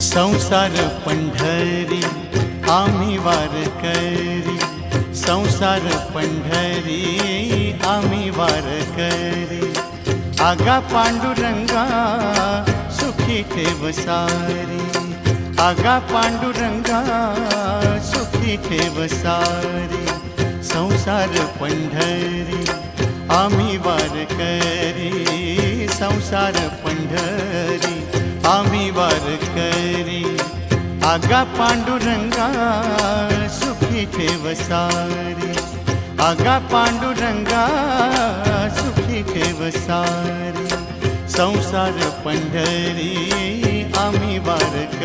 संसार पंढरी आम्ही वारकरी, संसार पंढरी आम्ही वारकरी। आगा पांडुरंगा सुखी ठेव सारी, आगा पांडुरंगा सुखी ठेव सारी। संसार पंढरी आम्ही वारकरी, संसार पंढरी आम्ही वारकरी। आगा पांडुरंगा सुखी ठेव सारी, आगा पांडुरंगा सुखी ठेव सारी। संसार पंढरी आम्ही वारकरी।